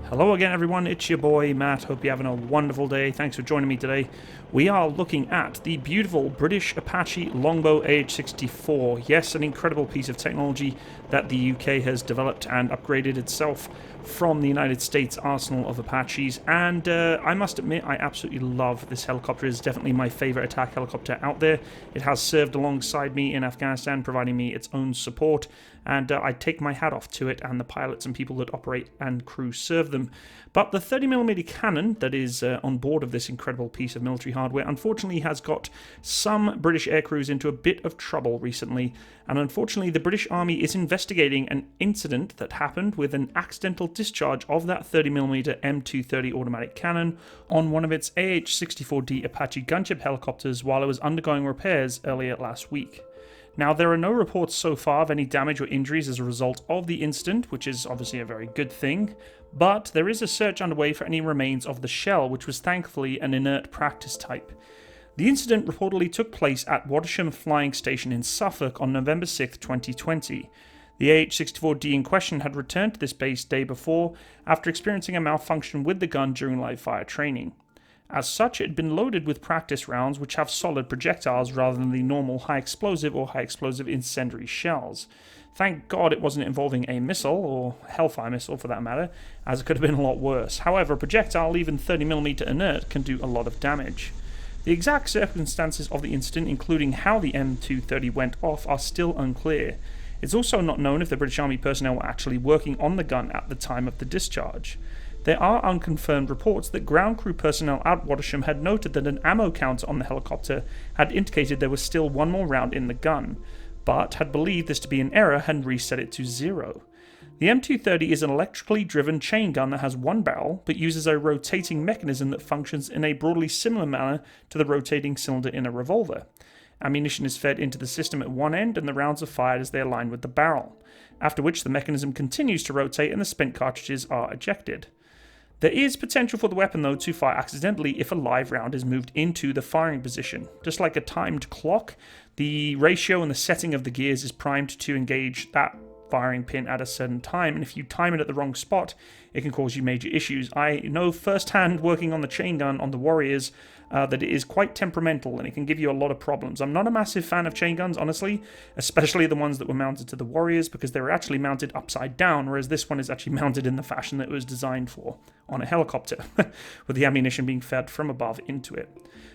Hello again everyone, it's your boy Matt, hope you're having a wonderful day, thanks for joining me today. We are looking at the beautiful British Apache Longbow AH-64. Yes, an incredible piece of technology that the UK has developed and upgraded itself from the United States arsenal of Apaches, and I must admit I absolutely love this helicopter. It's definitely my favourite attack helicopter out there. It has served alongside me in Afghanistan, providing me its own support, and I take my hat off to it and the pilots and people that operate and crew serve them. But the 30mm cannon that is on board of this incredible piece of military hardware unfortunately has got some British aircrews into a bit of trouble recently, and unfortunately the British Army is investigating an incident that happened with an accidental discharge of that 30mm M230 automatic cannon on one of its AH-64D Apache gunship helicopters while it was undergoing repairs earlier last week. Now, there are no reports so far of any damage or injuries as a result of the incident, which is obviously a very good thing, but there is a search underway for any remains of the shell, which was thankfully an inert practice type. The incident reportedly took place at Wattisham Flying Station in Suffolk on November 6, 2020. The AH-64D in question had returned to this base day before after experiencing a malfunction with the gun during live fire training. As such, it had been loaded with practice rounds which have solid projectiles rather than the normal high explosive or high explosive incendiary shells. Thank God it wasn't involving a missile, or Hellfire missile for that matter, as it could have been a lot worse. However, a projectile, even 30mm inert, can do a lot of damage. The exact circumstances of the incident, including how the M230 went off, are still unclear. It's also not known if the British Army personnel were actually working on the gun at the time of the discharge. There are unconfirmed reports that ground crew personnel at Wattisham had noted that an ammo counter on the helicopter had indicated there was still one more round in the gun, but had believed this to be an error and reset it to 0. The M230 is an electrically driven chain gun that has one barrel, but uses a rotating mechanism that functions in a broadly similar manner to the rotating cylinder in a revolver. Ammunition is fed into the system at one end and the rounds are fired as they align with the barrel, after which the mechanism continues to rotate and the spent cartridges are ejected. There is potential for the weapon, though, to fire accidentally if a live round is moved into the firing position. Just like a timed clock, the ratio and the setting of the gears is primed to engage that firing pin at a certain time, and if you time it at the wrong spot, it can cause you major issues. I know firsthand, working on the chain gun on the Warriors, that it is quite temperamental and it can give you a lot of problems. I'm not a massive fan of chain guns, honestly, especially the ones that were mounted to the Warriors, because they were actually mounted upside down, whereas this one is actually mounted in the fashion that it was designed for, on a helicopter, with the ammunition being fed from above into it.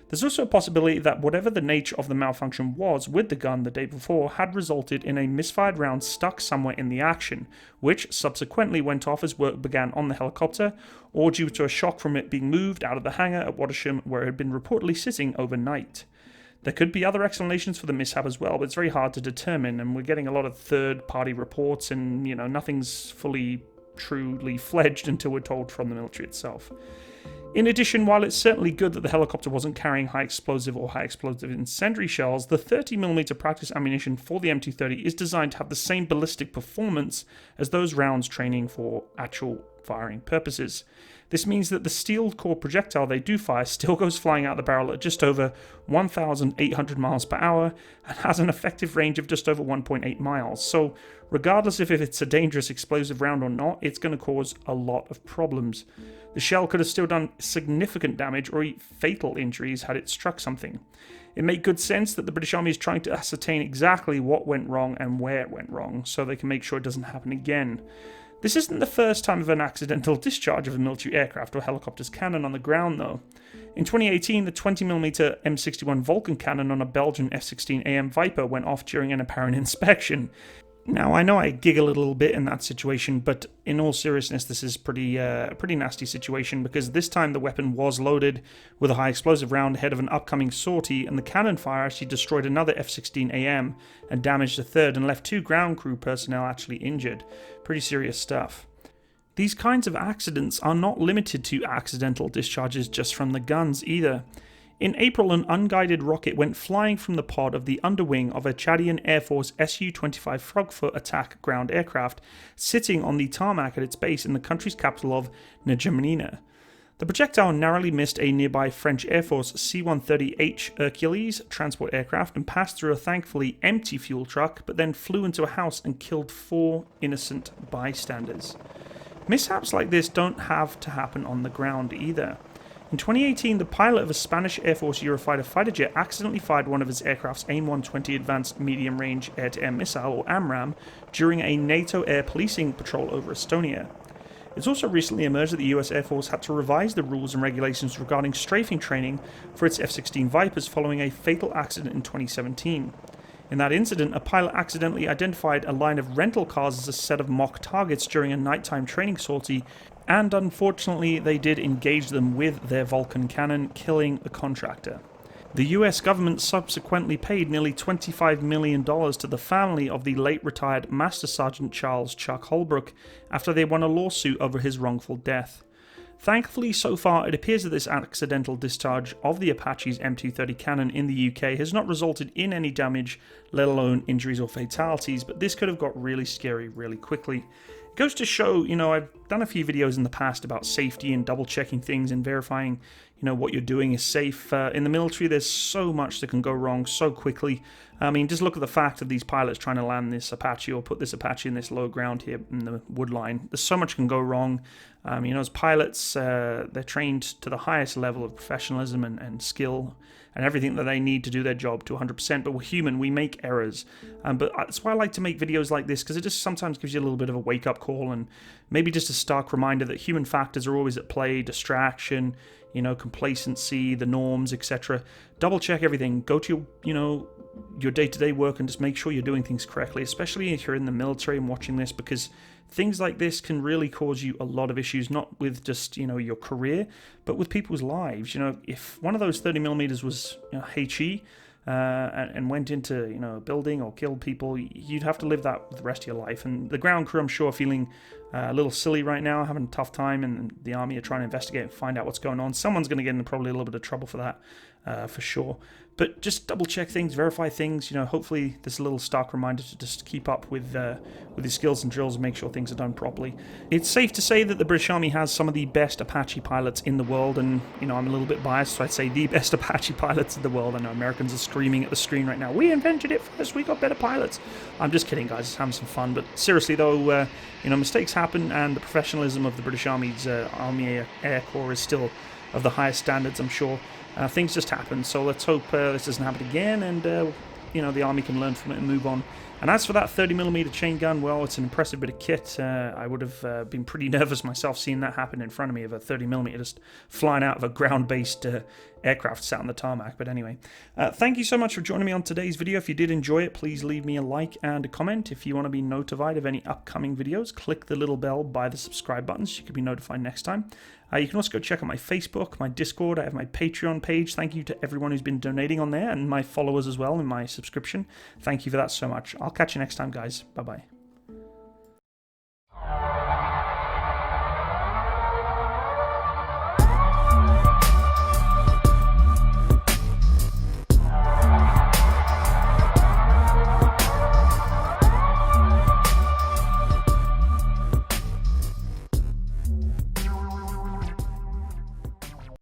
There's also a possibility that whatever the nature of the malfunction was with the gun the day before had resulted in a misfired round stuck somewhere in the action, which subsequently went off as work began on the helicopter, or due to a shock from it being moved out of the hangar at Wattisham where it had been reportedly sitting overnight. There could be other explanations for the mishap as well, but it's very hard to determine, and we're getting a lot of third-party reports, and nothing's fully, truly fledged until we're told from the military itself. In addition, while it's certainly good that the helicopter wasn't carrying high explosive or high explosive incendiary shells, the 30mm practice ammunition for the M230 is designed to have the same ballistic performance as those rounds training for actual firing purposes. This means that the steel core projectile they do fire still goes flying out the barrel at just over 1,800 miles per hour and has an effective range of just over 1.8 miles. So regardless if it's a dangerous explosive round or not, it's going to cause a lot of problems. The shell could have still done significant damage or fatal injuries had it struck something. It made good sense that the British Army is trying to ascertain exactly what went wrong and where it went wrong, so they can make sure it doesn't happen again. This isn't the first time of an accidental discharge of a military aircraft or helicopter's cannon on the ground, though. In 2018, the 20mm M61 Vulcan cannon on a Belgian F-16 AM Viper went off during an apparent inspection. Now, I know I giggle a little bit in that situation, but in all seriousness, this is a pretty nasty situation, because this time the weapon was loaded with a high explosive round ahead of an upcoming sortie, and the cannon fire actually destroyed another F-16AM and damaged a third and left 2 ground crew personnel actually injured. Pretty serious stuff. These kinds of accidents are not limited to accidental discharges just from the guns either. In April, an unguided rocket went flying from the pod of the underwing of a Chadian Air Force Su-25 Frogfoot attack ground aircraft, sitting on the tarmac at its base in the country's capital of N'Djamena. The projectile narrowly missed a nearby French Air Force C-130H Hercules transport aircraft and passed through a thankfully empty fuel truck, but then flew into a house and killed 4 innocent bystanders. Mishaps like this don't have to happen on the ground either. In 2018, the pilot of a Spanish Air Force Eurofighter fighter jet accidentally fired one of his aircraft's AIM-120 Advanced Medium Range Air-to-Air Missile, or AMRAAM, during a NATO air policing patrol over Estonia. It's also recently emerged that the US Air Force had to revise the rules and regulations regarding strafing training for its F-16 Vipers following a fatal accident in 2017. In that incident, a pilot accidentally identified a line of rental cars as a set of mock targets during a nighttime training sortie, and unfortunately they did engage them with their Vulcan cannon, killing the contractor. The US government subsequently paid nearly $25 million to the family of the late retired Master Sergeant Charles Chuck Holbrook after they won a lawsuit over his wrongful death. Thankfully, so far, it appears that this accidental discharge of the Apache's M230 cannon in the UK has not resulted in any damage, let alone injuries or fatalities, but this could have got really scary really quickly. It goes to show, I've done a few videos in the past about safety and double-checking things and verifying, what you're doing is safe. In the military, there's so much that can go wrong so quickly. I mean, just look at the fact of these pilots trying to land this Apache or put this Apache in this low ground here in the wood line. There's so much can go wrong. As pilots, they're trained to the highest level of professionalism and skill and everything that they need to do their job to 100%, but we're human, we make errors. But that's why I like to make videos like this, because it just sometimes gives you a little bit of a wake-up call and maybe just a stark reminder that human factors are always at play, distraction, complacency, the norms, etc. Double check everything. Go to your day-to-day work and just make sure you're doing things correctly, especially if you're in the military and watching this, because things like this can really cause you a lot of issues, not with just, your career, but with people's lives. If one of those 30mm was HE and went into, a building or killed people, you'd have to live that with the rest of your life. And the ground crew, I'm sure, are feeling a little silly right now, having a tough time, and the army are trying to investigate and find out what's going on. Someone's going to get in probably a little bit of trouble for that, for sure. But just double check things, verify things. Hopefully this is a little stark reminder to just keep up with your skills and drills and make sure things are done properly. It's safe to say that the British Army has some of the best Apache pilots in the world, and I'm a little bit biased, so I'd say the best Apache pilots in the world. I know Americans are screaming at the screen right now, we invented it first, we got better pilots. I'm just kidding, guys, just having some fun. But seriously though, mistakes happen, and the professionalism of the British Army's Army Air Corps is still of the highest standards, I'm sure. Things just happen, so let's hope this doesn't happen again, and the Army can learn from it and move on. And as for that 30mm chain gun, well, it's an impressive bit of kit. I would have been pretty nervous myself seeing that happen in front of me, of a 30mm just flying out of a ground-based aircraft sat on the tarmac. But anyway, thank you so much for joining me on today's video. If you did enjoy it, please leave me a like and a comment. If you want to be notified of any upcoming videos, click the little bell by the subscribe button so you can be notified next time. You can also go check out my Facebook, my Discord, I have my Patreon page. Thank you to everyone who's been donating on there, and my followers as well in my subscription. Thank you for that so much. I'll catch you next time, guys. Bye-bye.